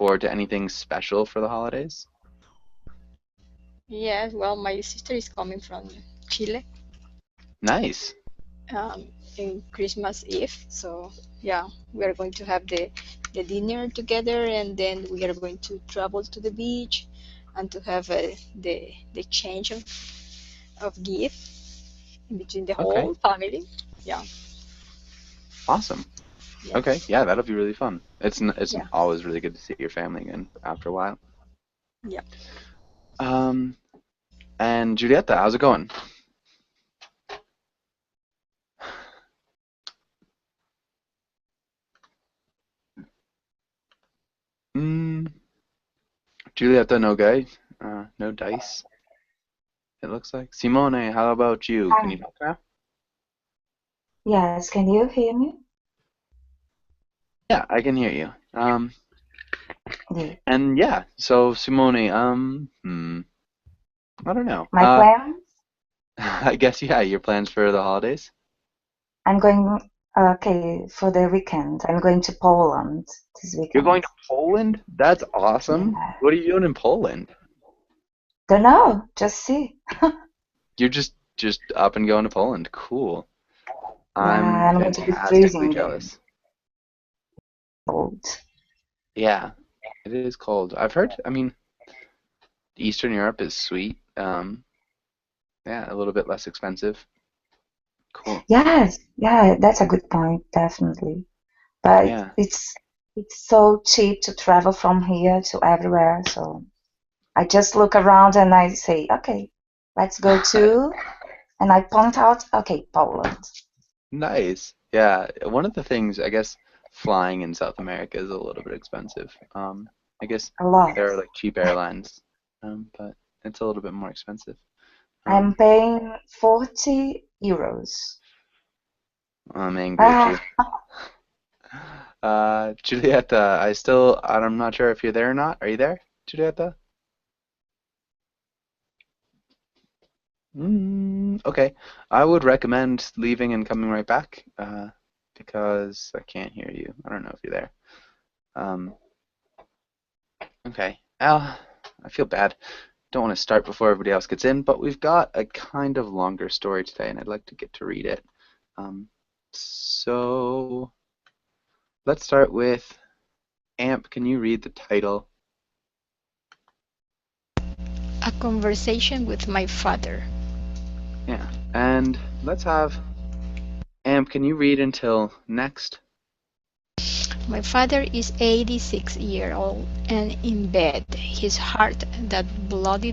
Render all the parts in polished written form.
forward to anything special for the holidays? Yes, well, my sister is coming from Chile Nice. um, in Christmas Eve. So yeah, we are going to have the dinner together, and then we are going to travel to the beach and to have the change of gift in between the Okay. whole family. Yeah, Awesome. yeah, Okay. Yeah, that'll be really fun. It's yeah, always really good to see your family again after a while. yeah. Um, and Julieta, how's it going? Mm, Julieta, no guy. No dice, it looks like. Simone, how about you? Can you Hi. talk now? Yes, can you hear me? Yeah, I can hear you. Yeah. And yeah, so Simone, I don't know. My plans? I guess yeah, your plans for the holidays? I'm going, okay, for the weekend. I'm going to Poland this You're going weekend. to Poland? That's awesome. Yeah. What are you doing in Poland? Don't know, just see. You're just up and going to Poland. Cool. I'm Yeah, I'm going to be fantastically freezing there. jealous. Cold. Yeah, it is cold. I've heard, I mean, Eastern Europe is sweet. Yeah, a little bit less expensive. Cool. Yes, yeah, that's a good point, definitely. But Yeah. it's so cheap to travel from here to everywhere, so I just look around and I say, okay, let's go to, and I point out, okay, Poland. Nice. Yeah, one of the things, I guess, flying in South America is a little bit expensive. I guess A lot. there are like cheap airlines, but it's a little bit more expensive. I'm Um, paying 40 euros. I'm angry at Ah, you. Julieta, I'm not sure if you're there or not. Are you there, Julieta? Okay. I would recommend leaving and coming right back, because I can't hear you. I don't know if you're there. Um, okay. Al, I feel bad. Don't want to start before everybody else gets in, but we've got a kind of longer story today, and I'd like to get to read it. Um, so let's start with Amp. Can you read the title? A conversation with my father. Yeah. And let's have Amp. Can you read until next? My father is 86-year old and in bed. His heart, that bloody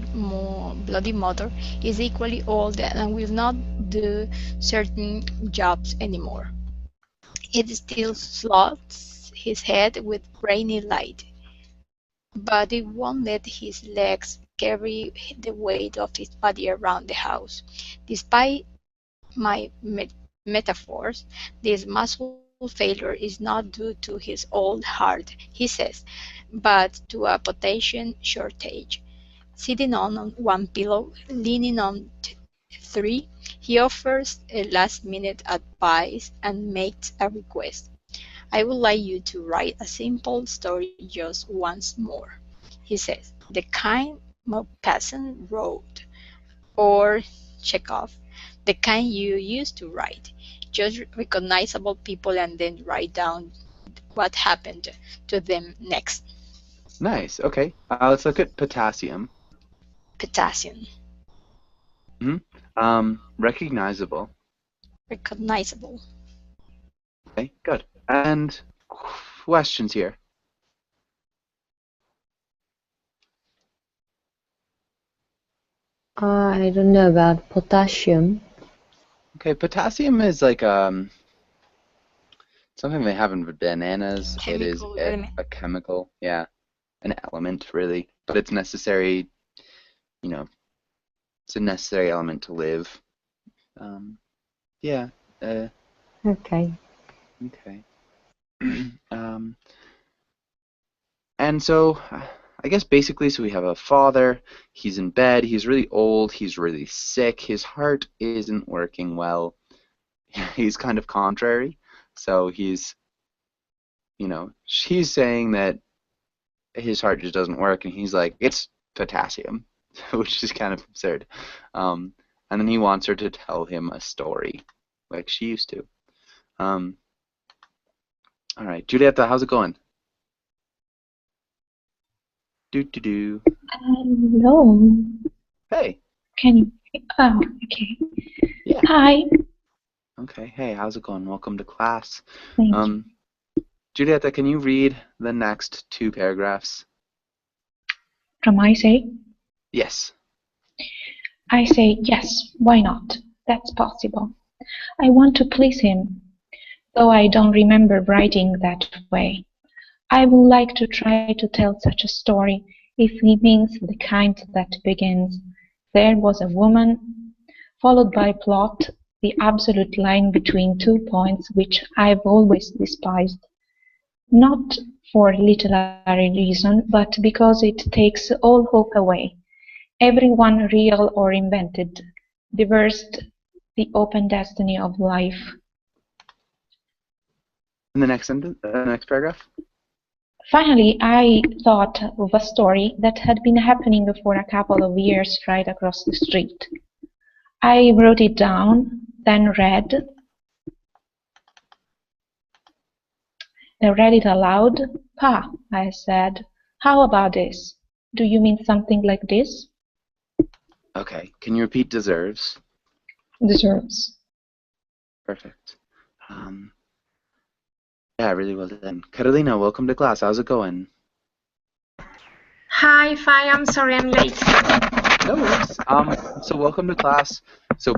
mother, is equally old and will not do certain jobs anymore. It still slots his head with brainy light, but it won't let his legs carry the weight of his body around the house. Despite my metaphors, this muscle failure is not due to his old heart, he says, but to a potassium shortage. Sitting on one pillow, leaning on three, he offers a last-minute advice and makes a request. I would like you to write a simple story just once more, he says, the kind Maupassant wrote, or Chekhov, the kind you used to write. Just recognizable people and then write down what happened to them next. Nice. Okay. Let's look at potassium. Potassium. hmm Recognizable. Recognizable. Okay, good. And questions here. I don't know about potassium. Okay, potassium is like something they have in bananas. It is Chemical element. a chemical, yeah, an element really, but it's necessary. You know, it's a necessary element to live. Um, yeah. Uh, Okay. okay. Um, and so I guess basically, so we have a father. He's in bed. He's really old. He's really sick. His heart isn't working well. He's kind of contrary. So she's saying that his heart just doesn't work, and he's like, it's potassium, which is kind of absurd. And then he wants her to tell him a story, like she used to. All right, Julieta, how's it going? Do. Hello. Hey. Can you? Oh, okay. Yeah. Hi. Okay. Hey, how's it going? Welcome to class. Thank you. Julieta, can you read the next 2 paragraphs? From I say? Yes. I say, yes, why not? That's possible. I want to please him, though I don't remember writing that way. I would like to try to tell such a story, if he means the kind that begins, there was a woman, followed by plot, the absolute line between 2 points which I've always despised. Not for literary reason, but because it takes all hope away. Every one real or invented, divorced the open destiny of life. In the next sentence, next paragraph. Finally, I thought of a story that had been happening for a couple of years right across the street. I wrote it down, then read it aloud. Pa, I said, how about this? Do you mean something like this? Okay. Can you repeat deserves? Deserves. Perfect. Yeah, really well done. Carolina, welcome to class. How's it going? Hi, Fi. I'm sorry I'm late. No worries. So welcome to class. So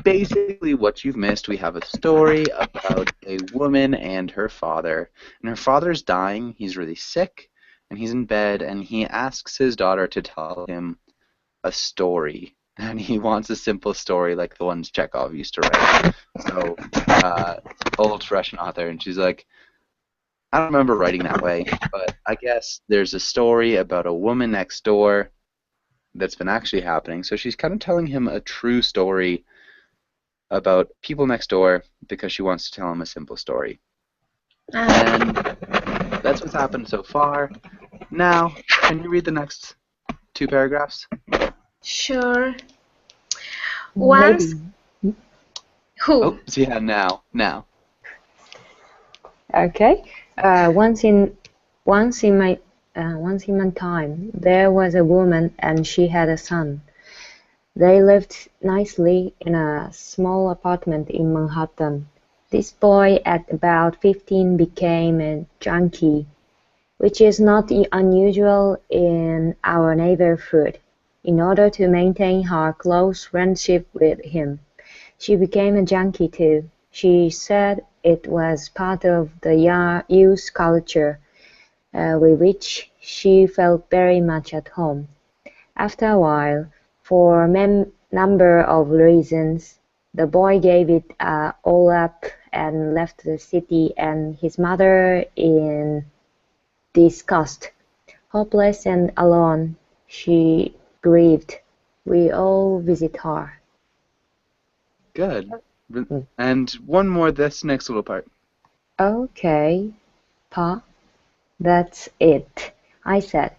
basically what you've missed, we have a story about a woman and her father. And her father's dying. He's really sick, and he's in bed, and he asks his daughter to tell him a story. And he wants a simple story like the ones Chekhov used to write. So, old Russian author, and she's like, I don't remember writing that way, but I guess there's a story about a woman next door that's been actually happening. So she's kind of telling him a true story about people next door because she wants to tell him a simple story. And that's what's happened so far. Now, can you read the next 2 paragraphs? Sure. Once. Maybe. Who? Oh, yeah, now. Okay. Once in my time, there was a woman and she had a son. They lived nicely in a small apartment in Manhattan. This boy at about 15 became a junkie, which is not unusual in our neighborhood. In order to maintain her close friendship with him, she became a junkie too. She said it was part of the youth culture, with which she felt very much at home. After a while, for a number of reasons, the boy gave it all up and left the city and his mother in disgust. Hopeless and alone, she grieved. We all visit her. Good. And one more, this next little part. Okay, Pa, that's it, I said.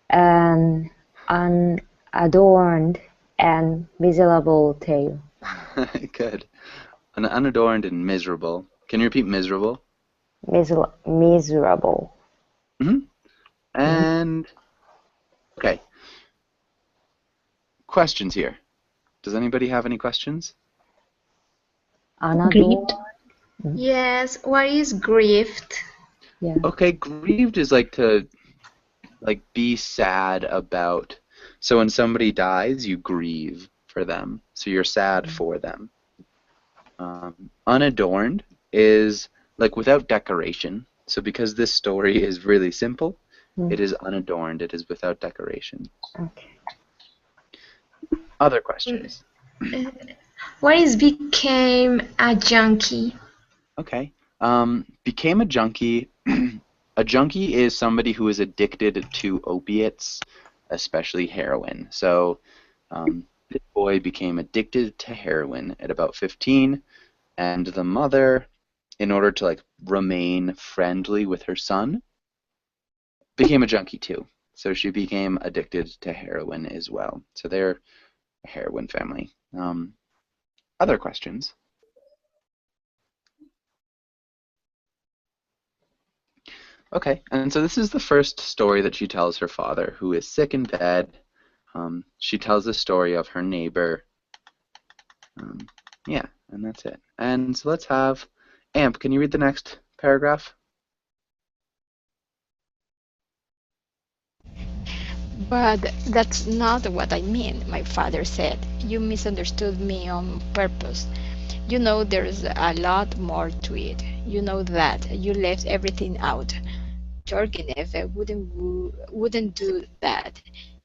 An unadorned and miserable tale. Good. An unadorned and miserable. Can you repeat miserable? Miserable. And, okay. Questions here. Does anybody have any questions? Unadorned. Yes. What is grieved? Yeah. Okay, grieved is like to be sad about. So when somebody dies, you grieve for them. So you're sad for them. Unadorned is like without decoration. So because this story is really simple, it is unadorned. It is without decoration. Okay. Other questions? What is became a junkie? Okay. Became a junkie. A junkie is somebody who is addicted to opiates, especially heroin. So this boy became addicted to heroin at about 15, and the mother, in order to remain friendly with her son, became a junkie too. So she became addicted to heroin as well. So they're a heroin family. Other questions? Okay, and so this is the first story that she tells her father, who is sick in bed. She tells the story of her neighbor. Yeah, and that's it. And so let's have Amp. Can you read the next paragraph? But that's not what I mean, my father said. You misunderstood me on purpose. You know there's a lot more to it. You know that. You left everything out. Turgenev wouldn't do that.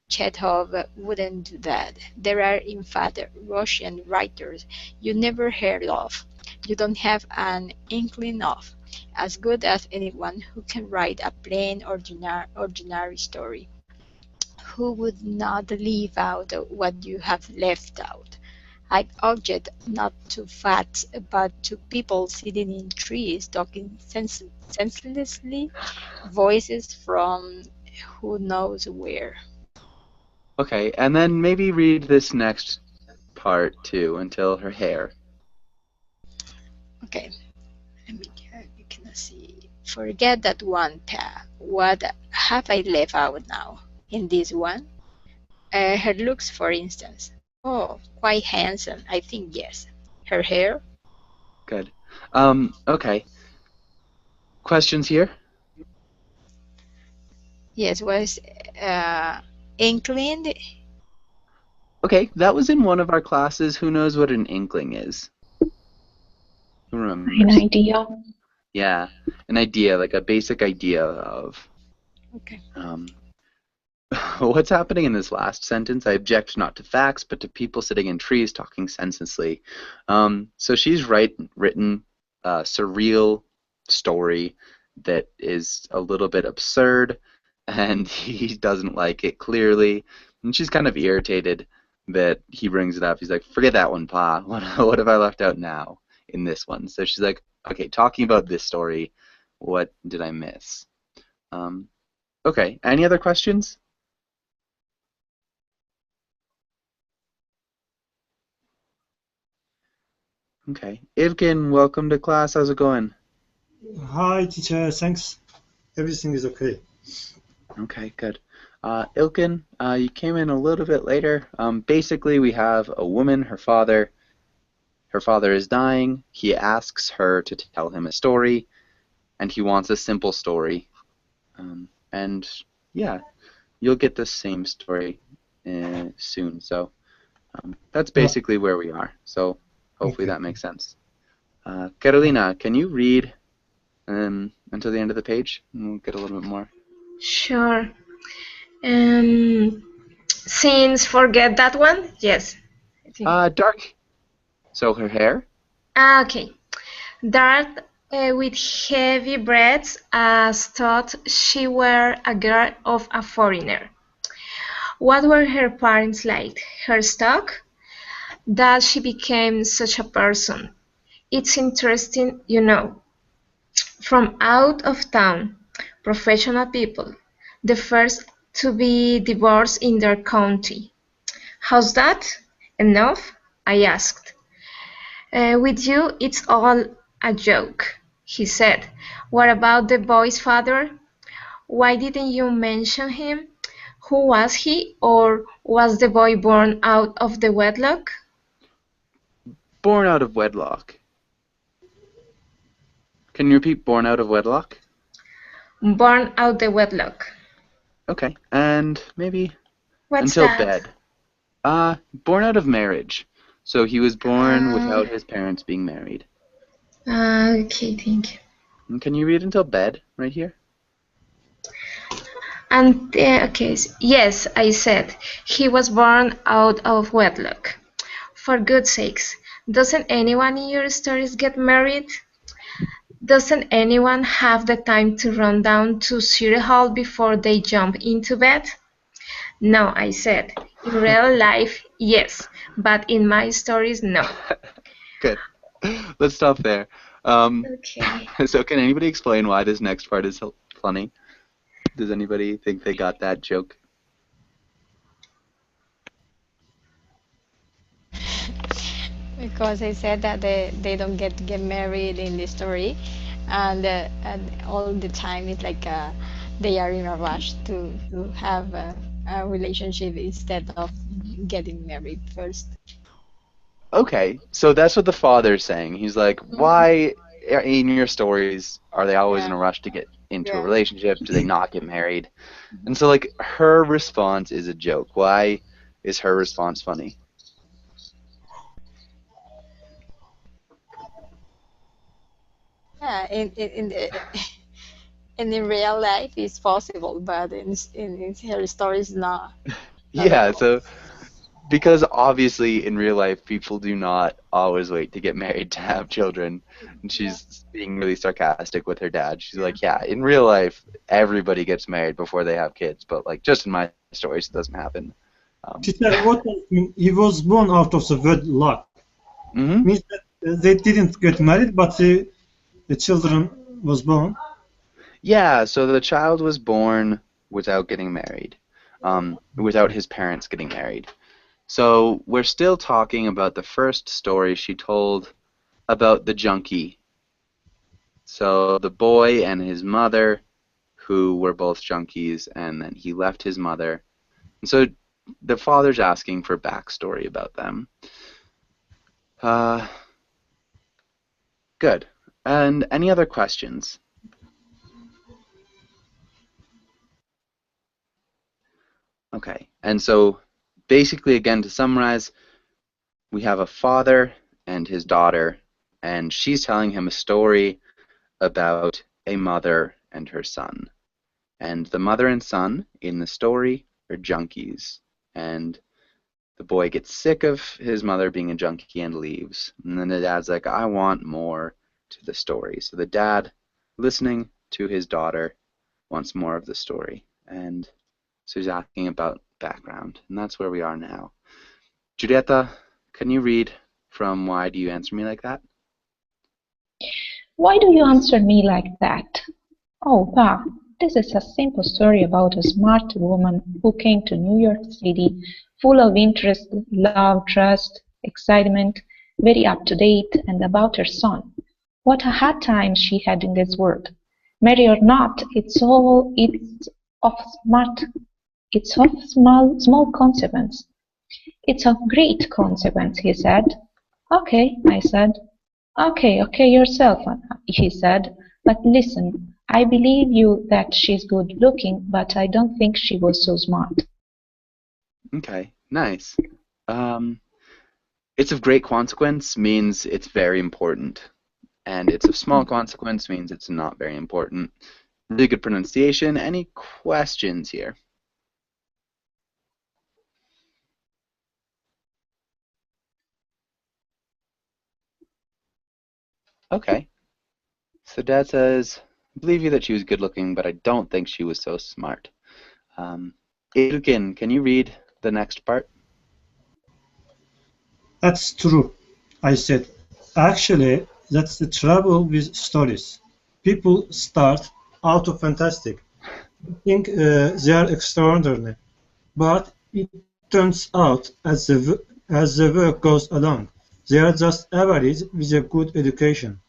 Chekhov wouldn't do that. There are, in fact, Russian writers you never heard of. You don't have an inkling of. As good as anyone who can write a plain, ordinary story. Who would not leave out what you have left out? I object not to facts, but to people sitting in trees talking senselessly, voices from who knows where. Okay, and then maybe read this next part too until her hair. Okay, let me you can see. Forget that one, Pa. What have I left out now? In this one? Her looks, for instance. Oh, quite handsome, I think, yes. Her hair? Good. Okay. Questions here? Yes, was inkling. Okay, that was in one of our classes. Who knows what an inkling is? Who An remembers? idea. Yeah, an idea, like a basic idea of. Okay. What's happening in this last sentence? I object not to facts, but to people sitting in trees talking senselessly. So she's written a surreal story that is a little bit absurd, and he doesn't like it clearly, and she's kind of irritated that he brings it up. He's like, forget that one, Pa. What have I left out now in this one? So she's like, okay, talking about this story, what did I miss? Okay, any other questions? Okay. Ivkin, welcome to class. How's it going? Hi, teacher. Thanks. Everything is okay. Okay, good. Ilkin, you came in a little bit later. Basically, we have a woman, her father. Her father is dying. He asks her to tell him a story, and he wants a simple story. And yeah, you'll get the same story soon. So that's basically where we are. So hopefully Okay. that makes sense. Carolina, can you read until the end of the page? And we'll get a little bit more. Sure. Since forget that one? Yes. I think. Dark. So her hair? Okay. Dark with heavy braids, as thought she were a girl of a foreigner. What were her parents like? Her stock? That she became such a person. It's interesting, you know. From out of town, professional people, the first to be divorced in their county. How's that? Enough? I asked. With you, it's all a joke, he said. What about the boy's father? Why didn't you mention him? Who was he, or was the boy born out of the wedlock? Born out of wedlock. Can you repeat born out of wedlock? Born out the wedlock. Okay. And maybe What's until that? bed. Born out of marriage. So he was born without his parents being married. Okay, thank you. And can you read until bed right here? And okay, yes, I said he was born out of wedlock. For good's sakes, doesn't anyone in your stories get married? Doesn't anyone have the time to run down to City Hall before they jump into bed? No, I said. In real life, yes, but in my stories, no. Good. Let's stop there. Okay. So can anybody explain why this next part is so funny? Does anybody think they got that joke? Because I said that they don't get married in the story, and all the time it's like they are in a rush to have a relationship instead of getting married first. Okay, so that's what the father's saying. He's like, why in your stories are they always in a rush to get into a Yeah. relationship? Do they not get married? And so, like, her response is a joke. Why is her response funny? Yeah, in the and in real life it's possible, but in her story it's not at Yeah, all. so because obviously in real life people do not always wait to get married to have children. And she's being really sarcastic with her dad. She's like, yeah, in real life everybody gets married before they have kids, but like just in my stories it doesn't happen. Teacher, what does it mean? He was born out of the wedlock. hmm Means that they didn't get married, but the children was born. Yeah, so the child was born without getting married, without his parents getting married. So we're still talking about the first story she told about the junkie. So the boy and his mother, who were both junkies, and then he left his mother. And so the father's asking for backstory about them. Uh, good. And any other questions? Okay. And so basically, again, to summarize, we have a father and his daughter, and she's telling him a story about a mother and her son. And the mother and son in the story are junkies. And the boy gets sick of his mother being a junkie and leaves. And then the dad's like, I want more to the story. So the dad, listening to his daughter, wants more of the story. And so he's asking about background. And that's where we are now. Julieta, can you read from Why Do You Answer Me Like That? Why do you answer me like that? Oh, Pa, this is a simple story about a smart woman who came to New York City full of interest, love, trust, excitement, very up to date, and about her son. What a hard time she had in this world. Marry or not, it's of smart it's of small consequence. It's of great consequence, he said. Okay, I said. Okay, yourself, he said. But listen, I believe you that she's good looking, but I don't think she was so smart. Okay, nice. It's of great consequence means it's very important. And it's of small consequence means it's not very important. Really good pronunciation. Any questions here? Okay. So Dad says, I believe you that she was good looking, but I don't think she was so smart. Ilkin, can you read the next part? That's true, I said. Actually, that's the trouble with stories. People start out of fantastic, think they are extraordinary, but it turns out as the work goes along, they are just average with a good education.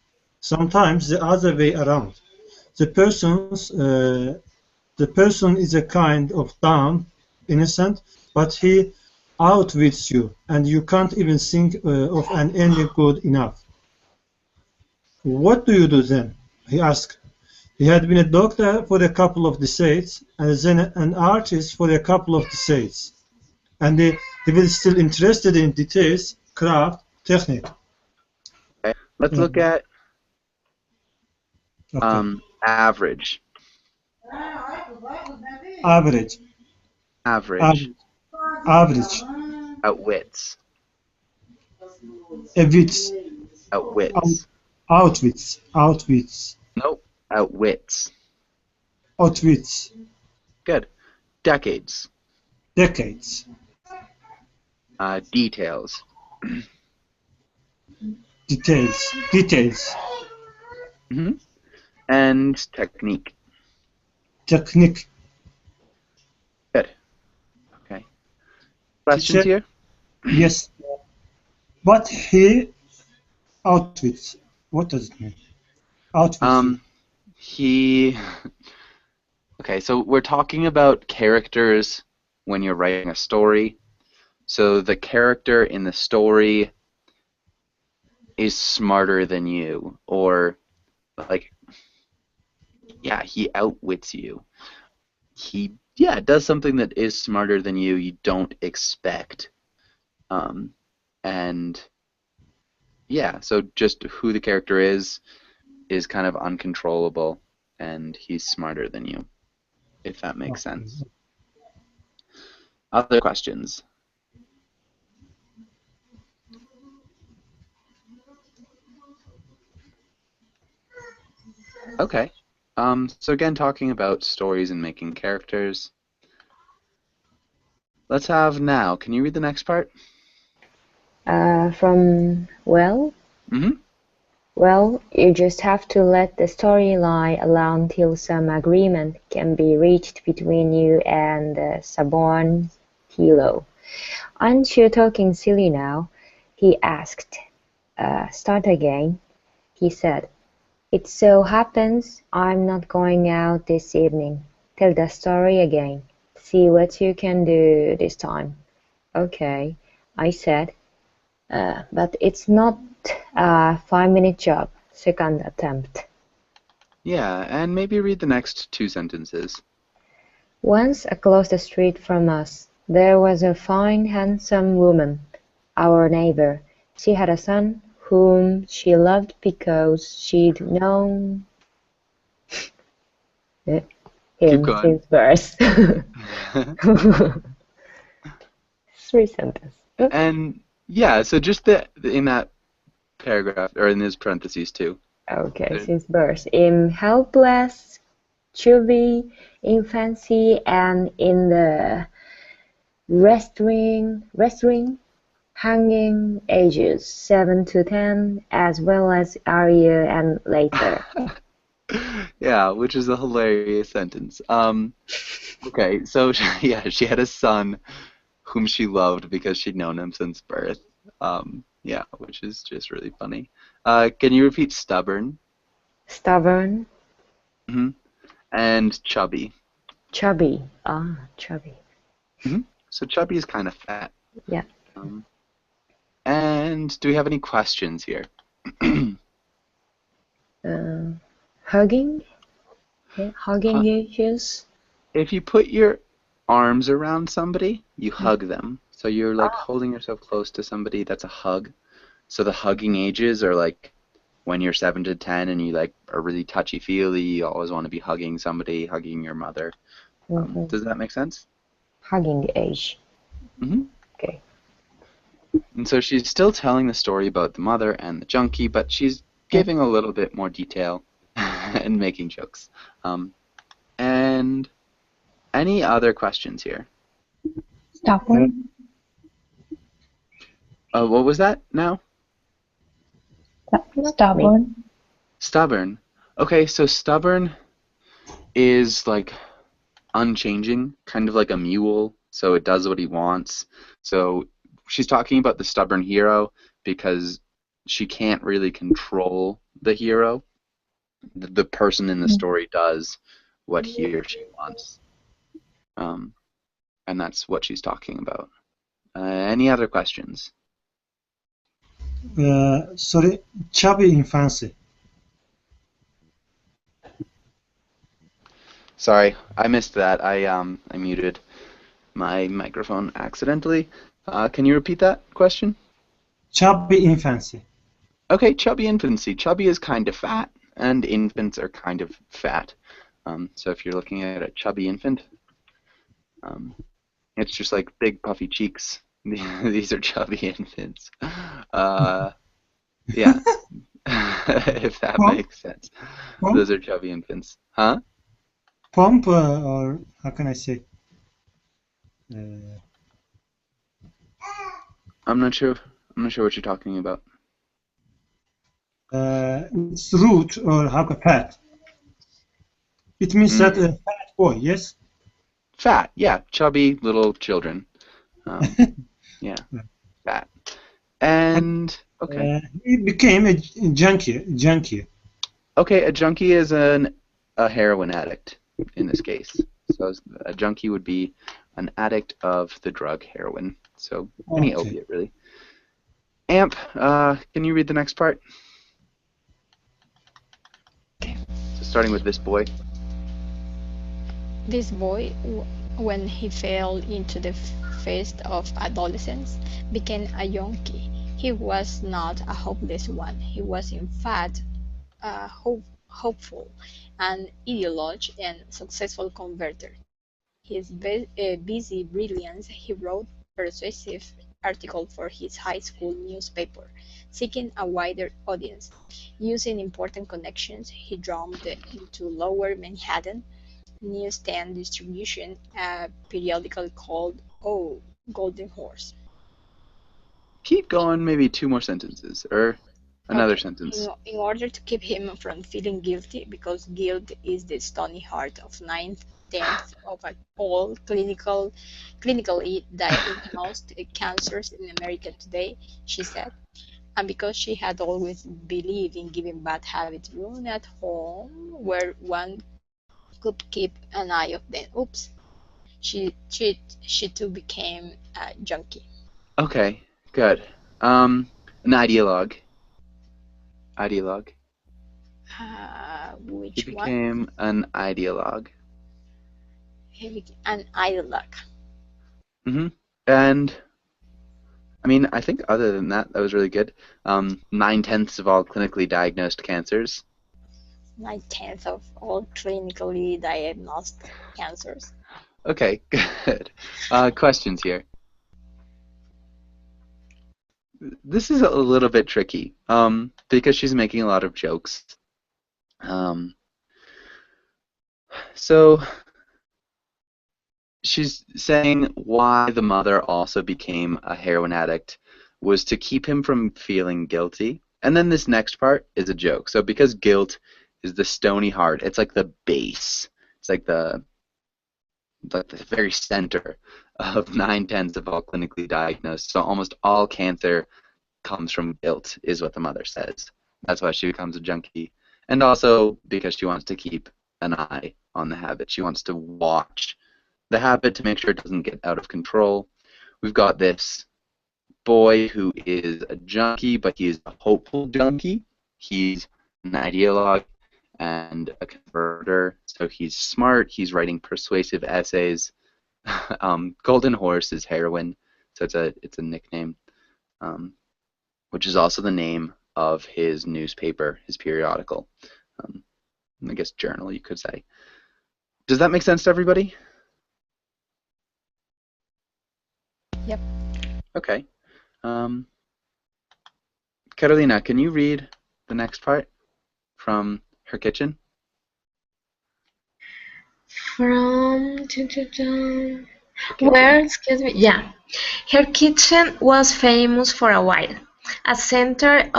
Sometimes the other way around. The the person is a kind of dumb, innocent, but he outwits you, and you can't even think of an ending good enough. What do you do then? He asked. He had been a doctor for a couple of decades, and then an artist for a couple of decades, and he was still interested in details, craft, technique. Okay. Let's look at Okay. average. Average, Average. average, average, Outwits. wits, Outwits. outwits, outwits, Nope. Outwits. outwits, Good. Decades. decades, Details. details, details, And technique. technique, questions Teacher, here? yes, but he outwits. What does it mean? Outwits you. He. Okay, so we're talking about characters when you're writing a story. So the character in the story is smarter than you, or like, yeah, he outwits you. He, yeah, does something that is smarter than you don't expect. And yeah, so just who the character is kind of uncontrollable, and he's smarter than you, if that makes Okay. sense. Other questions? Okay. So again, talking about stories and making characters. Let's have now. Can you read the next part? From well, Mm-hmm. well, you just have to let the story lie alone till some agreement can be reached between you and the suborned hero. Aren't you talking silly now? He asked. Start again, he said. It so happens I'm not going out this evening. Tell the story again. See what you can do this time. Okay, I said. But it's not a 5-minute job. Second attempt. Yeah, and maybe read the next 2 sentences. Once across the street from us, there was a fine, handsome woman, our neighbor. She had a son whom she loved because she'd known Keep him going. since birth. 3 sentences. And yeah, so just in that paragraph, or in those parentheses too. Okay, since birth. In helpless, chubby infancy and in the wrestling hanging ages 7 to 10, as well as earlier and later. Yeah, which is a hilarious sentence. Okay, so yeah, she had a son whom she loved because she'd known him since birth. Yeah, which is just really funny. Can you repeat stubborn? Stubborn, Mm-hmm. And chubby. chubby. Chubby. Mm-hmm. So chubby is kind of fat. Yeah. And do we have any questions here? Hugging? Yeah, hugging issues? If you put your arms around somebody, you hug them. So you're like holding yourself close to somebody, that's a hug. So the hugging ages are like when you're 7 to 10 and you like are really touchy-feely, you always want to be hugging somebody, hugging your mother. Does that make sense? Hugging age. Mm-hmm. Okay. And so she's still telling the story about the mother and the junkie, but she's giving a little bit more detail and making jokes. And any other questions here? Stubborn. What was that now? Stubborn. Stubborn. Okay, so stubborn is like unchanging, kind of like a mule, so it does what he wants. So she's talking about the stubborn hero because she can't really control the hero. The person in the story does what he or she wants. And that's what she's talking about. Any other questions? Sorry, chubby infancy. Sorry, I missed that. I muted my microphone accidentally. Can you repeat that question? Chubby infancy. Okay, chubby infancy. Chubby is kind of fat, and infants are kind of fat. So if you're looking at a chubby infant, it's just like big puffy cheeks. These are chubby infants. Yeah, if that makes sense. Pump? Those are chubby infants. Huh? Pump, or how can I say? I'm not sure. I'm not sure what you're talking about. It's root, or how can fat? It means that a fat boy, yes? Fat, yeah, chubby little children. Yeah, that. And okay, He became a junkie. okay, a junkie is a heroin addict in this case. So a junkie would be an addict of the drug heroin. So any Okay. opiate, really. Amp, can you read the next part? Okay. So starting with this boy. This boy, when he fell into the fist of adolescence, became a junkie. He was not a hopeless one. He was, in fact, a hopeful, an ideologue, and successful converter. His busy brilliance, he wrote persuasive articles for his high school newspaper, seeking a wider audience. Using important connections, he drummed into Lower Manhattan newsstand distribution a periodical called Oh, Golden Horse. Keep going, maybe 2 more sentences, or another Okay, sentence. in order to keep him from feeling guilty, because guilt is the stony heart of 9/10 of all clinically diagnosed cancers in America today, she said, and because she had always believed in giving bad habits room at home where one could keep an eye of them. Oops. She too became a junkie. Okay, good. An ideologue. Ideologue. He Which one? became an ideologue. He became an ideologue. And I mean, I think other than that, that was really good. 9/10 of all clinically diagnosed cancers. 9/10 of all clinically diagnosed cancers. Okay, good. Questions here. This is a little bit tricky because she's making a lot of jokes. So she's saying why the mother also became a heroin addict was to keep him from feeling guilty. And then this next part is a joke. So because guilt is the stony heart, it's like the base. It's like the very center of 9/10 of all clinically diagnosed. So almost all cancer comes from guilt, is what the mother says. That's why she becomes a junkie. And also because she wants to keep an eye on the habit. She wants to watch the habit to make sure it doesn't get out of control. We've got this boy who is a junkie, but he is a hopeful junkie. He's an ideologue and a converter, so he's smart. He's writing persuasive essays. Golden Horse is heroin, so it's a nickname, which is also the name of his newspaper, his periodical. I guess journal, you could say. Does that make sense to everybody? Yep. Okay. Carolina, can you read the next part from her kitchen? From Kitchen. where, excuse me, yeah. Her kitchen was famous for a while, a center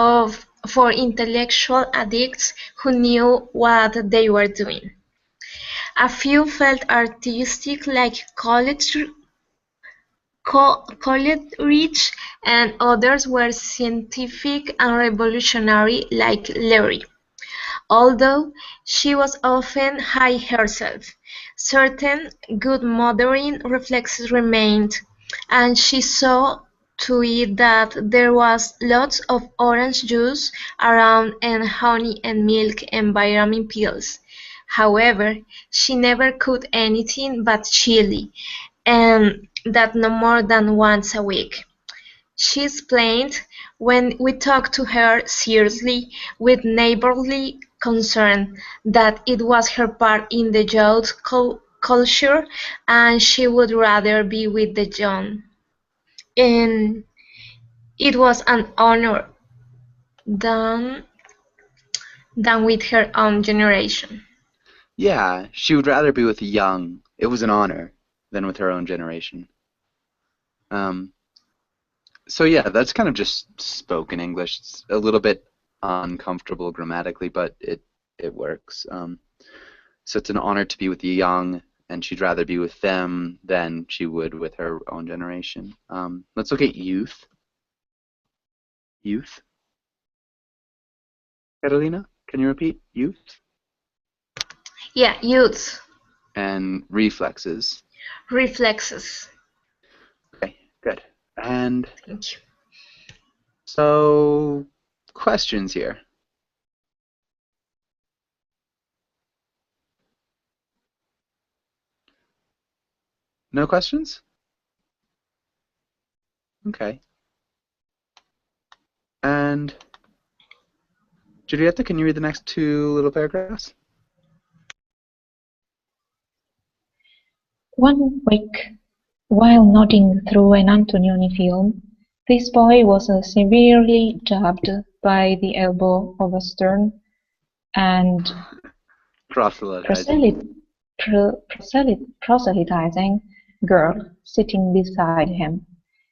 for intellectual addicts who knew what they were doing. A few felt artistic like Coleridge, and others were scientific and revolutionary like Leary. Although she was often high herself, certain good mothering reflexes remained, and she saw to it that there was lots of orange juice around and honey and milk and vitamin pills. However, she never cooked anything but chili, and that no more than once a week. She explained, when we talked to her seriously, with neighborly concern, that it was her part in the youth culture, and she would rather be with the young. And it was an honor than with her own generation. Yeah, she would rather be with the young. It was an honor than with her own generation. So yeah, that's kind of just spoken English. It's a little bit uncomfortable grammatically, but it works. So it's an honor to be with the young, and she'd rather be with them than she would with her own generation. Let's look at youth. Youth. Catalina, can you repeat? Youth Yeah, youth. and reflexes. Reflexes. Okay, good. And Thank you. so, questions here. No questions? Okay. And Julieta, can you read the next two little paragraphs? One week, while nodding through an Antonioni film, this boy was severely jabbed by the elbow of a stern and Proselytizing. proselytizing girl sitting beside him.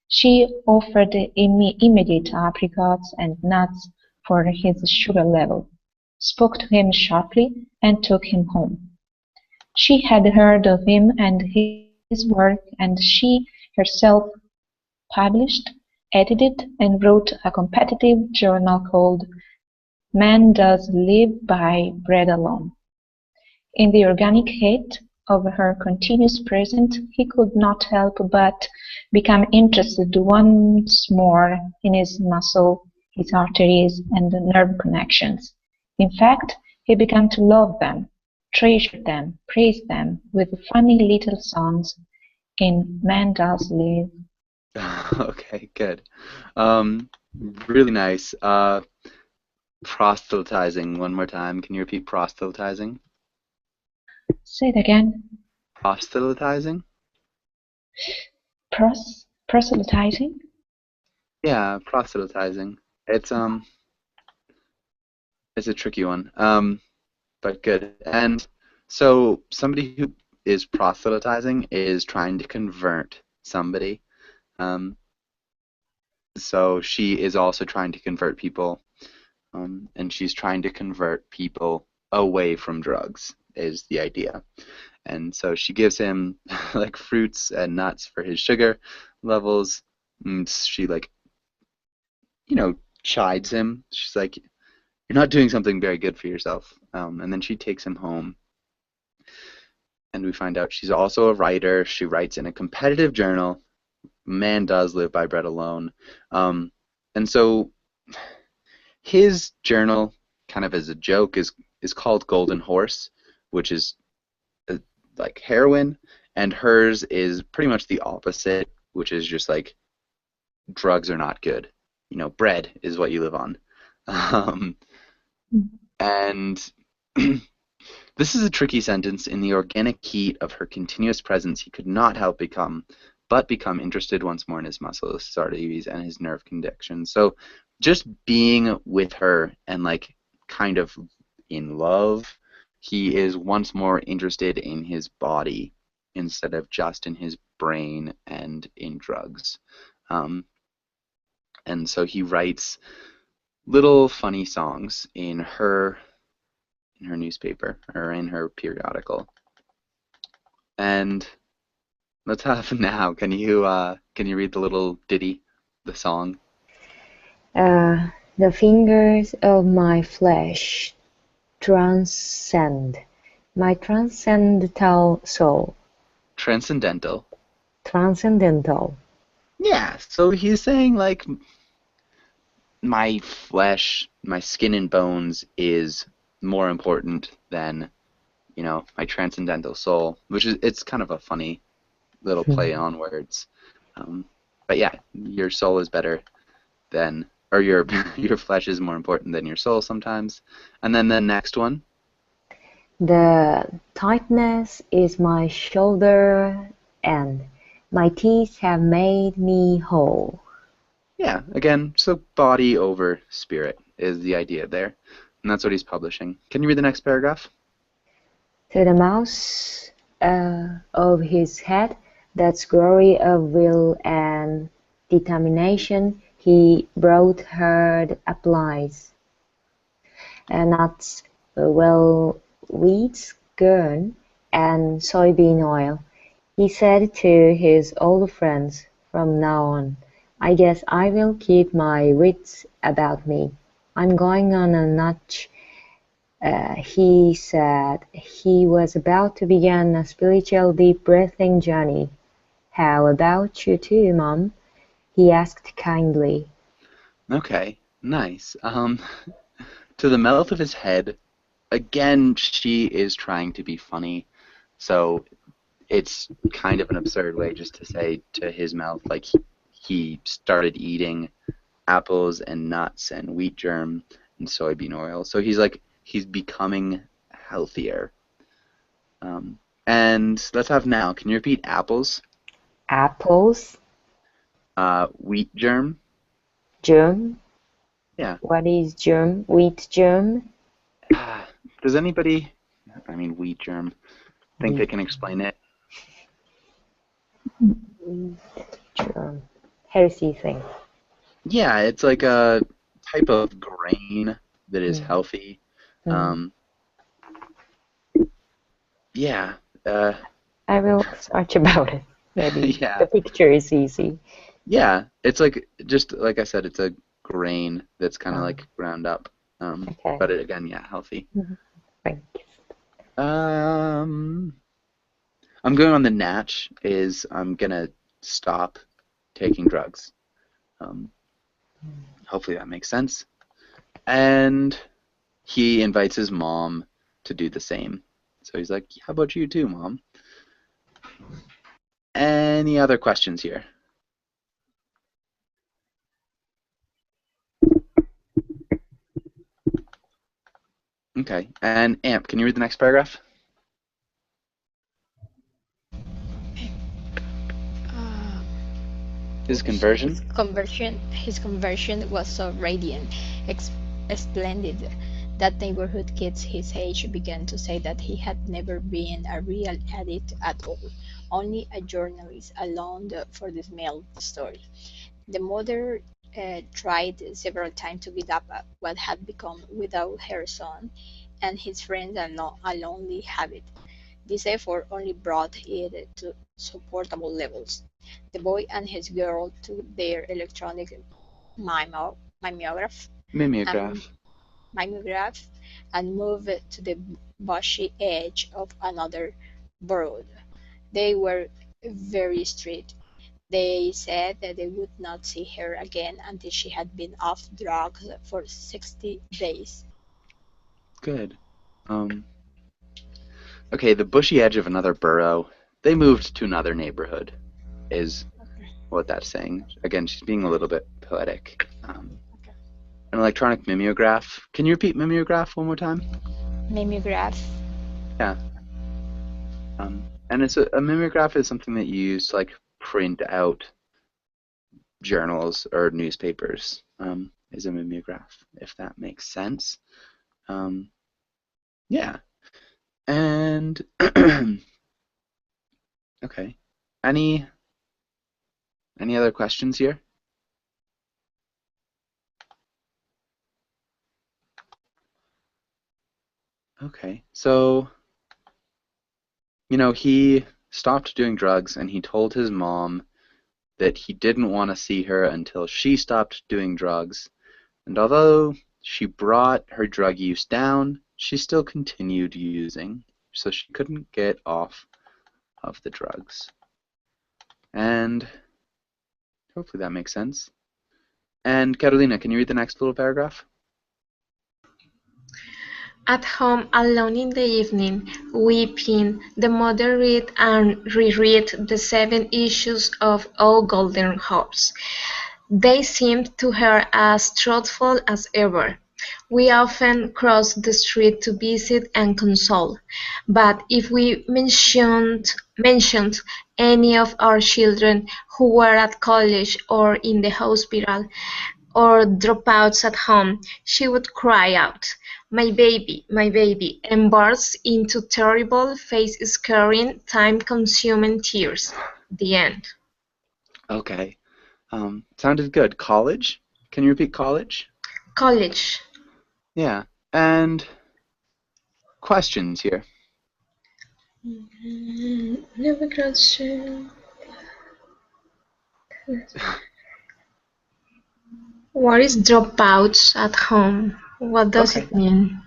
She offered immediate apricots and nuts for his sugar level, spoke to him sharply, and took him home. She had heard of him and his work, and she herself published, edited, and wrote a competitive journal called Man Does Live by Bread Alone. In the organic heat of her continuous presence, he could not help but become interested once more in his muscle, his arteries, and nerve connections. In fact, he began to love them, treasure them, praise them with funny little songs in Man Does Live. Okay, good. Really nice. Proselytizing, one more time. Can you repeat proselytizing? Say it again. Proselytizing? Proselytizing? Yeah, proselytizing. It's a tricky one. But good. And so somebody who is proselytizing is trying to convert somebody. So she is also trying to convert people, and she's trying to convert people away from drugs is the idea. And so she gives him like fruits and nuts for his sugar levels, and she chides him. She's like, "You're not doing something very good for yourself." And then she takes him home, and we find out she's also a writer. She writes in a competitive journal. Man does live by bread alone. And so his journal, kind of as a joke, is called Golden Horse, which is like heroin, and hers is pretty much the opposite, which is just like drugs are not good. Bread is what you live on. And this is a tricky sentence. In the organic heat of her continuous presence, he could not help become interested once more in his muscles, his arteries, and his nerve conductions. So just being with her and like kind of in love, he is once more interested in his body instead of just in his brain and in drugs. And so he writes little funny songs in her newspaper or in her periodical. And let's have now. Can you read the little ditty, the song? The fingers of my flesh transcend my transcendental soul. Transcendental. Transcendental. Yeah, so he's saying like my flesh, my skin and bones is more important than, my transcendental soul, which is, it's kind of a funny little play on words. But yeah, your soul is better than, or your flesh is more important than your soul sometimes. And then the next one. The tightness is my shoulder and my teeth have made me whole. Yeah, again, so body over spirit is the idea there. And that's what he's publishing. Can you read the next paragraph? To the mouse of his head, that's glory of will and determination, he broad herd applies. And not well weeds gurn and soybean oil. He said to his old friends, "From now on, I guess I will keep my wits about me. I'm going on a notch." He said he was about to begin a spiritual deep-breathing journey. "How about you too, Mom?" he asked kindly. Okay, nice. To the mouth of his head, again, she is trying to be funny, so it's kind of an absurd way just to say to his mouth, like he started eating apples and nuts and wheat germ and soybean oil. So he's becoming healthier. And let's have now. Can you repeat apples, Apples, wheat germ? germ. Yeah. What is germ? Wheat germ? Does anybody, I mean wheat germ, think they Wheat can explain it? germ. Healthy thing. Yeah, it's like a type of grain that is Mm. healthy. Mm. Yeah. I will search about it. Maybe Yeah. the picture is easy. Yeah, it's like just like I said, it's a grain that's kind of Oh. like ground up. Okay. But again, yeah, healthy. Thanks. I'm going on the natch is I'm gonna stop taking drugs. Hopefully that makes sense. And he invites his mom to do the same. So he's like, "How about you too, Mom?" Any other questions here? Okay. And Amp, can you read the next paragraph? His conversion? His conversion was so radiant, splendid, that neighborhood kids his age began to say that he had never been a real addict at all, only a journalist alone for the smell of the story. The mother tried several times to give up what had become without her son and his friends a lonely habit. This effort only brought it to supportable levels. The boy and his girl took their electronic mimeograph and Mimeograph. mimeograph and moved to the bushy edge of another burrow. They were very strict. They said that they would not see her again until she had been off drugs for 60 days. Good. Okay, the bushy edge of another burrow. They moved to another neighborhood, is what that's saying. Again, she's being a little bit poetic. An electronic mimeograph. Can you repeat mimeograph one more time? Mimeograph. Yeah. And it's a mimeograph is something that you use to like print out journals or newspapers. Is a mimeograph, if that makes sense. Yeah. And okay. Any other questions here? Okay. So, he stopped doing drugs and he told his mom that he didn't want to see her until she stopped doing drugs. And although she brought her drug use down, she still continued using, so she couldn't get off of the drugs. And hopefully that makes sense. And Carolina, can you read the next little paragraph? At home alone in the evening, weeping, the mother read and reread the 7 issues of O Golden Horse. They seemed to her as truthful as ever. We often crossed the street to visit and console, but if we mentioned any of our children who were at college or in the hospital, or dropouts at home, she would cry out, my baby, and burst into terrible, face-scarring, time-consuming tears. The end. Okay. Sounded good. College? Can you repeat college? College. Yeah. And questions here. Never graduation. What is dropouts at home? What does Okay. it mean?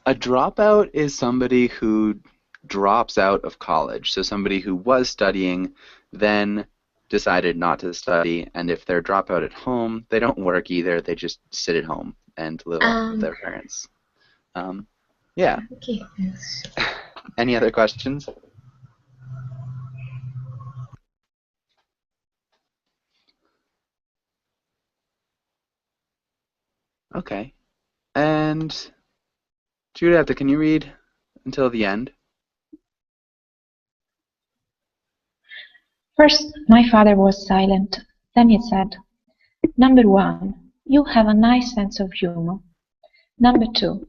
A dropout is somebody who drops out of college. So somebody who was studying, then decided not to study, and if they're dropout at home, they don't work either. They just sit at home and live off of their parents. Yeah. Okay. Yes. Any other questions? Okay. And Julieta, can you read until the end? First, my father was silent. Then he said, "Number one, you have a nice sense of humor. Number two,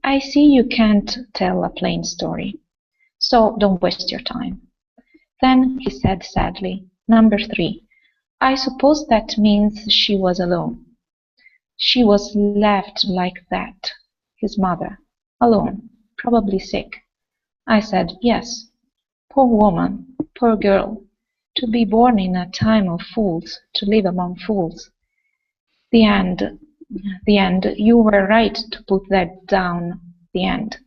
I see you can't tell a plain story, so don't waste your time." Then he said sadly, "Number three, I suppose that means she was alone. She was left like that, his mother, alone, probably sick." I said, "Yes. Poor woman, poor girl, to be born in a time of fools, to live among fools. The end, the end, you were right to put that down, the end."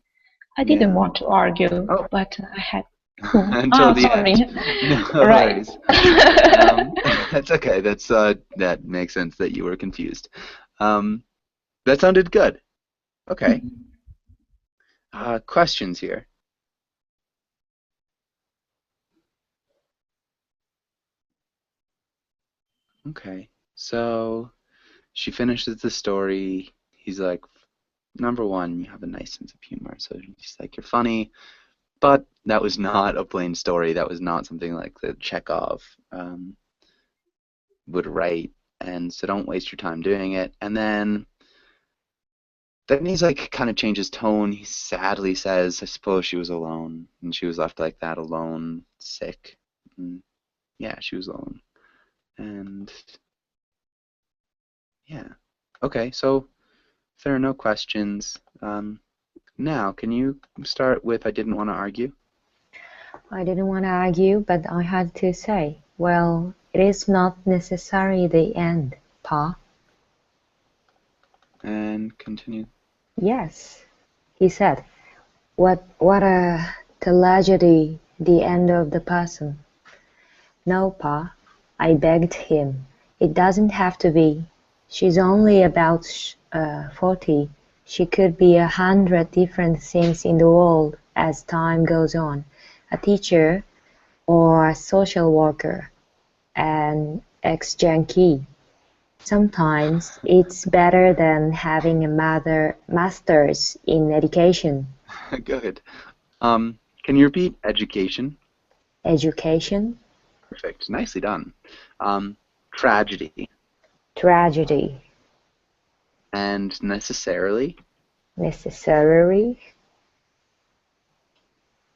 I didn't Yeah. want to argue, Oh, but I had. until the Sorry. end. No Right. worries. That's okay. That makes sense that you were confused. That sounded good. Okay. Questions here. Okay. So she finishes the story. He's like, number one, you have a nice sense of humor. So she's like, you're funny, but that was not a plain story. That was not something like that Chekhov would write. And so don't waste your time doing it. And then he's like, kind of changes tone. He sadly says, I suppose she was alone. And she was left like that, alone, sick. And yeah, she was alone. And yeah. Okay, so if there are no questions, now can you start with I didn't want to argue? I didn't want to argue, but I had to say, well, it is not necessarily the end, Pa. And continue. Yes, he said. What a tragedy, the end of the person. No, Pa, I begged him. It doesn't have to be. She's only about 40. She could be 100 different things in the world as time goes on. A teacher or a social worker, an ex-junkie. Sometimes it's better than having a master's in education. Good. Can you repeat education? Education, Perfect. Nicely done. Tragedy. tragedy, And necessarily? necessarily,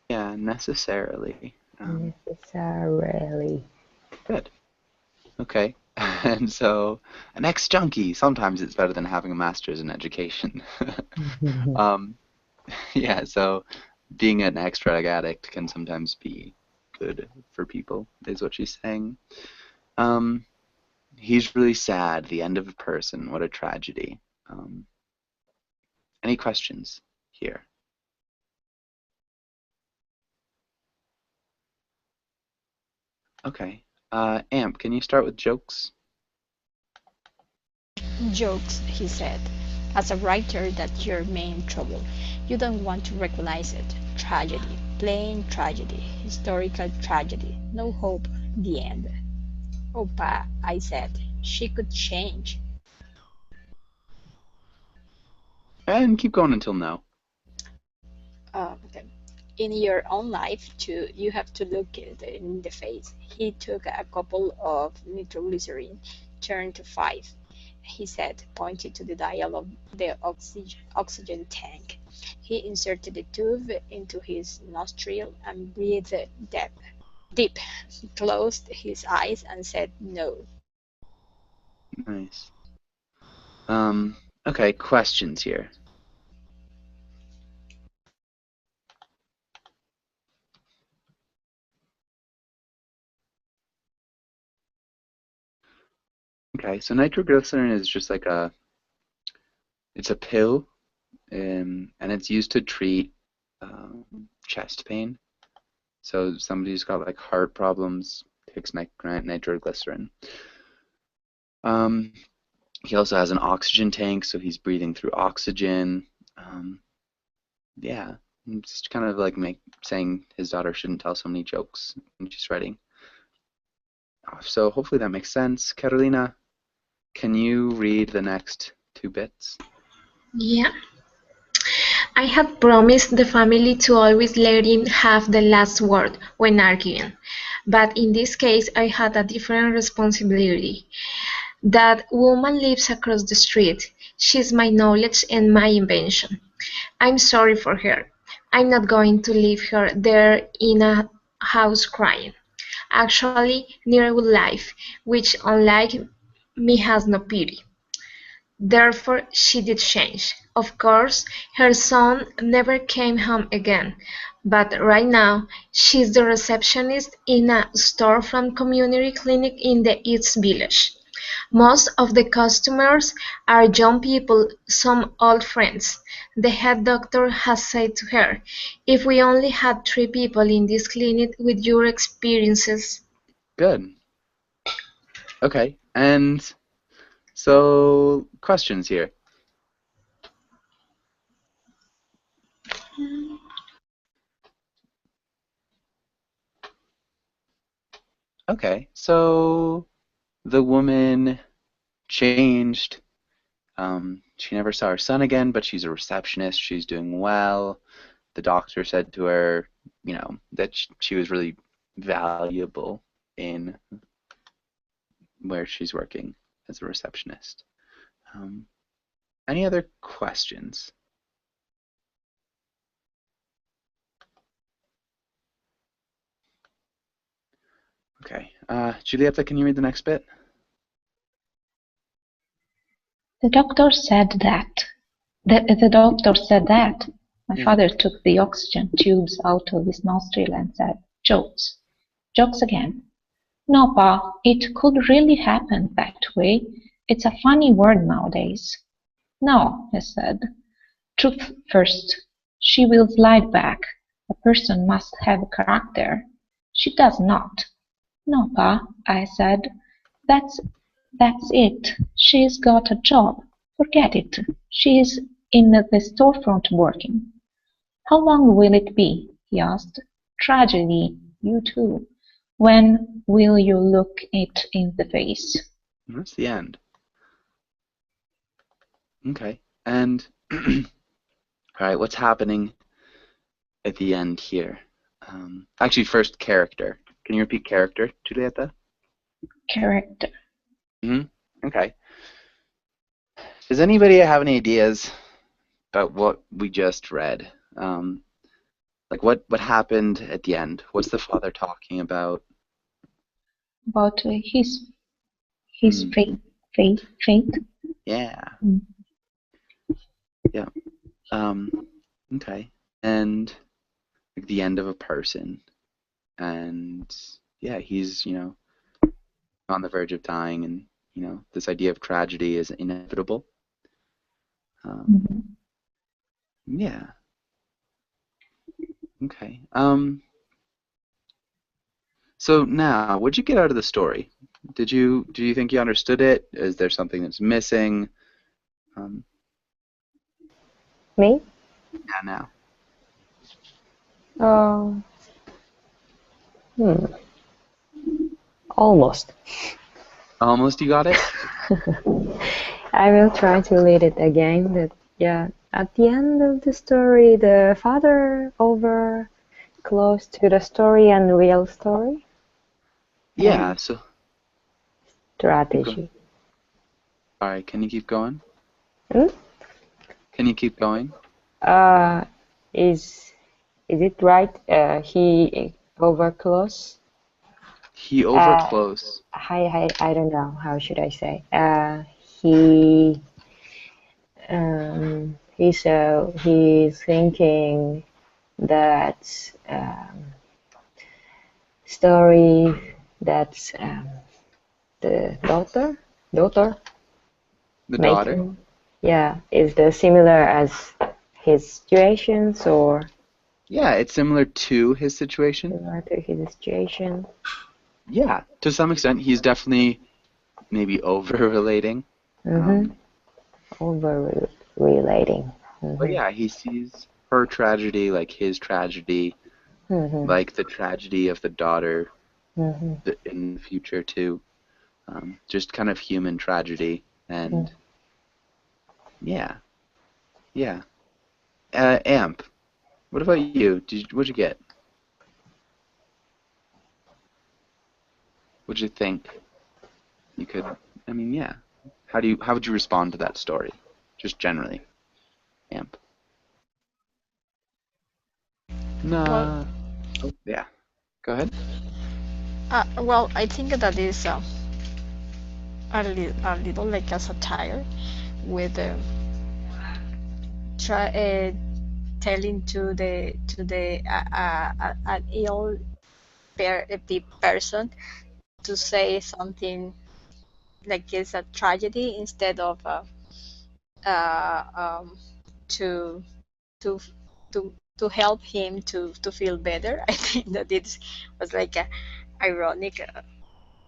Yeah, necessarily. necessarily. Good. Okay. And so, an ex-junkie. Sometimes it's better than having a master's in education. Yeah, so being an ex-drug addict can sometimes be good for people, is what she's saying. He's really sad. The end of a person. What a tragedy. Any questions here? Okay. Amp, can you start with jokes? Jokes, he said. As a writer, that's your main trouble. You don't want to recognize it. Tragedy, plain tragedy, historical tragedy, no hope, the end. Opa, I said, she could change. And keep going until no. Okay. In your own life, too, you have to look it in the face. He took a couple of nitroglycerin, turned to 5. He said, pointing to the dial of the oxygen tank. He inserted the tube into his nostril and breathed deep, closed his eyes and said no. Nice. Okay, questions here. Okay, so nitroglycerin is just like it's a pill, and it's used to treat chest pain. So somebody who's got like heart problems takes nitroglycerin. He also has an oxygen tank, so he's breathing through oxygen. Yeah, just kind of like saying his daughter shouldn't tell so many jokes when she's writing. So hopefully that makes sense. Carolina, can you read the next 2 bits? Yeah. I had promised the family to always let him have the last word when arguing, but in this case I had a different responsibility. That woman lives across the street. She's my knowledge and my invention. I'm sorry for her. I'm not going to leave her there in a house crying. Actually, near would life, which, unlike me, has no pity. Therefore she did change. Of course, her son never came home again, but right now she's the receptionist in a storefront community clinic in the East Village. Most of the customers are young people, some old friends. The head doctor has said to her, "If we only had 3 people in this clinic with your experiences." Good. Okay, and so questions here. Okay, so the woman changed. She never saw her son again, but she's a receptionist. She's doing well. The doctor said to her, that she was really valuable in where she's working as a receptionist. Any other questions? Okay, Julieta, can you read the next bit? The doctor said that. The doctor said that. My father took the oxygen tubes out of his nostril and said, "Jokes." Jokes again. "No, Pa, it could really happen that way. It's a funny word nowadays." "No," he said. "Truth first. She will slide back. A person must have character. She does not." "No, Pa," I said. That's it. She's got a job. Forget it. She's in the storefront working." "How long will it be?" he asked. "Tragedy, you too. When will you look it in the face?" That's the end. Okay, and all right, what's happening at the end here? Actually, first, character. Can you repeat character, Julieta? Character. Okay. Does anybody have any ideas about what we just read? Like what happened at the end? What's the father talking about? About his fate. Yeah. Yeah. Okay. And like the end of a person. And yeah, he's, on the verge of dying, and this idea of tragedy is inevitable. Yeah. Okay. So now, what'd you get out of the story? Do you think you understood it? Is there something that's missing? Me? Yeah, now. Almost. Almost you got it? I will try to read it again. But yeah, at the end of the story, the father over close to the story and real story. Yeah. So. Strategy. All right. Can you keep going? Hmm? Can you keep going? Is it right? He over close. He over close. I don't know. How should I say? He's thinking that story that's the daughter daughter The daughter? making, yeah, is the similar as his situations or Yeah, it's similar to his situation. similar to his situation? Yeah, to some extent, he's definitely maybe over-relating. Mm-hmm. Over relating. But Mm-hmm. yeah, he sees her tragedy like his tragedy, Mm-hmm. like the tragedy of the daughter Mm-hmm. in the future too. Just kind of human tragedy, and yeah, yeah. Amp, what about you? What'd you get? What'd you think? You could, I mean, yeah. How would you respond to that story, just generally, Amp? Well, Nah. Oh, yeah. Go ahead. well, I think that is a little like a satire with try, telling to the an ill person to say something like it's a tragedy instead of uh, um, to to to help him to feel better. I think that it was like a ironic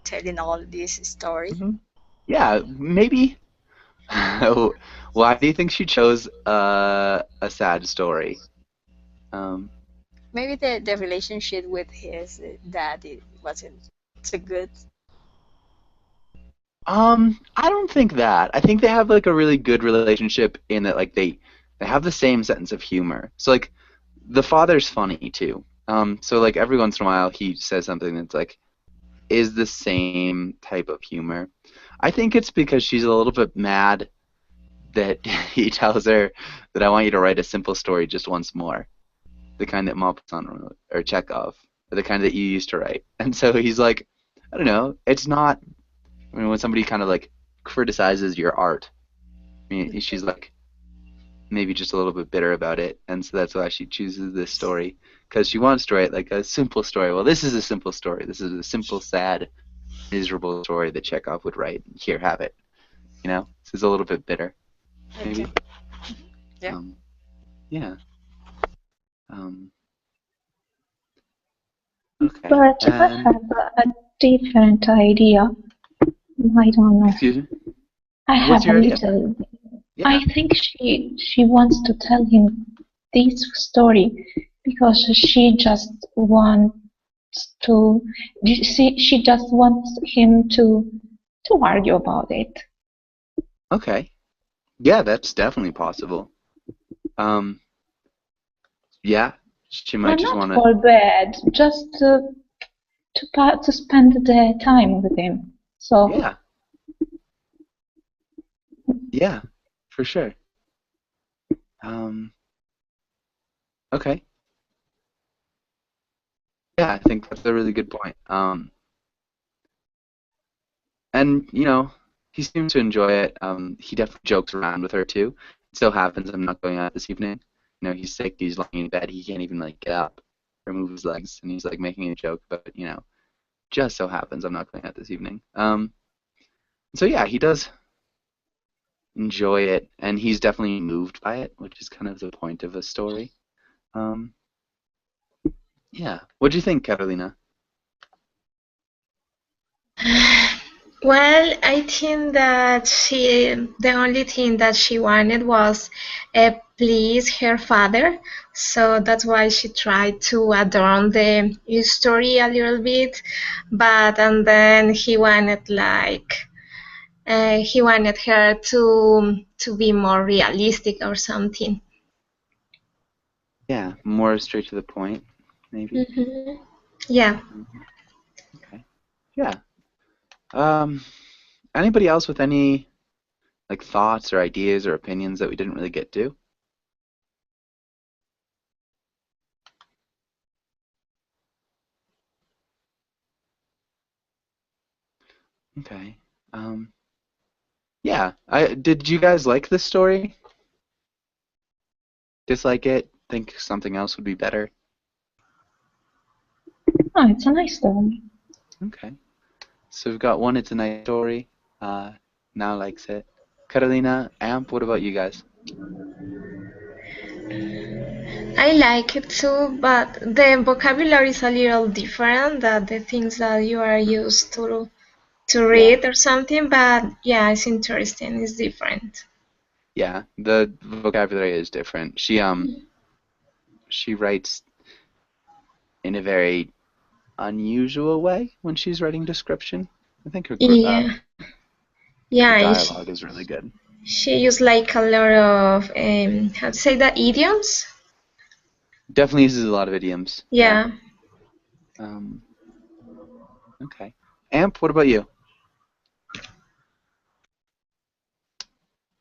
telling all this story. Hmm. Yeah, maybe. Why do you think she chose a sad story? Um, Maybe the relationship with his dad it wasn't so good. I don't think that. I think they have like a really good relationship in that like they have the same sense of humor. So like the father's funny too. So like every once in a while he says something that's like is the same type of humor. I think it's because she's a little bit mad that he tells her that I want you to write a simple story just once more, the kind that Maupassant wrote, or Chekhov, or the kind that you used to write. And so he's like, I don't know, it's not. I mean, when somebody kind of like criticizes your art, I mean, she's like maybe just a little bit bitter about it, and so that's why she chooses this story because she wants to write like a simple story. Well, this is a simple story. This is a simple, sad, miserable story that Chekhov would write. Here, have it. You know, this is a little bit bitter, maybe. Okay. Yeah. Yeah. Um, okay. But I And have a different idea. I don't know. excuse me. I What's have a your idea? little. Yeah. I think she wants to tell him this story because she just wants to. She just wants him to argue about it. Okay. Yeah, that's definitely possible. Um, yeah, she might just Not want to. for bad, just to spend the time with him. So Yeah. Yeah, for sure. Um, okay. Yeah, I think that's a really good point. And you know, he seems to enjoy it. He definitely jokes around with her too. It so happens I'm not going out this evening. You know, he's sick. He's lying in bed. He can't even like get up or move his legs, and he's like making a joke. But you know, just so happens I'm not going out this evening. So yeah, he does enjoy it, and he's definitely moved by it, which is kind of the point of a story. Um, yeah. What do you think, Carolina? Well, I think that the only thing that she wanted was please her father. So that's why she tried to adorn the story a little bit. But, and then he wanted her to be more realistic or something. Yeah, more straight to the point, maybe. Yeah. Okay. Yeah. Um, Anybody else with any like thoughts or ideas or opinions that we didn't really get to? Okay. Yeah. Did you guys like this story? Dislike it? Think something else would be better? it's a nice story. Okay. So we've got one, it's a nice story. now likes it. Carolina, Amp, what about you guys? I like it too, but the vocabulary is a little different than the things that you are used to read or something. But yeah, it's interesting. It's different. Yeah, the vocabulary is different. She writes in a very unusual way when she's writing description. I think her Yeah, yeah. And dialogue is really good. she used like a lot of how to say that, idioms. Definitely uses a lot of idioms. Yeah. Okay. Amp, what about you?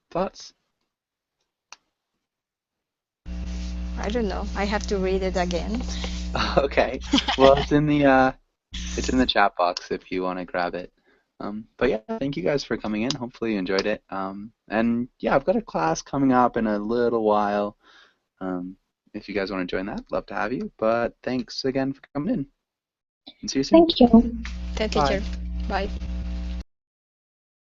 Thoughts? I don't know. I have to read it again. Okay. Well, it's in the chat box if you want to grab it. But yeah, thank you guys for coming in. Hopefully you enjoyed it. And yeah, I've got a class coming up in a little while. If you guys want to join that, love to have you. But thanks again for coming in. And see you soon. Thank you. Teacher. Bye.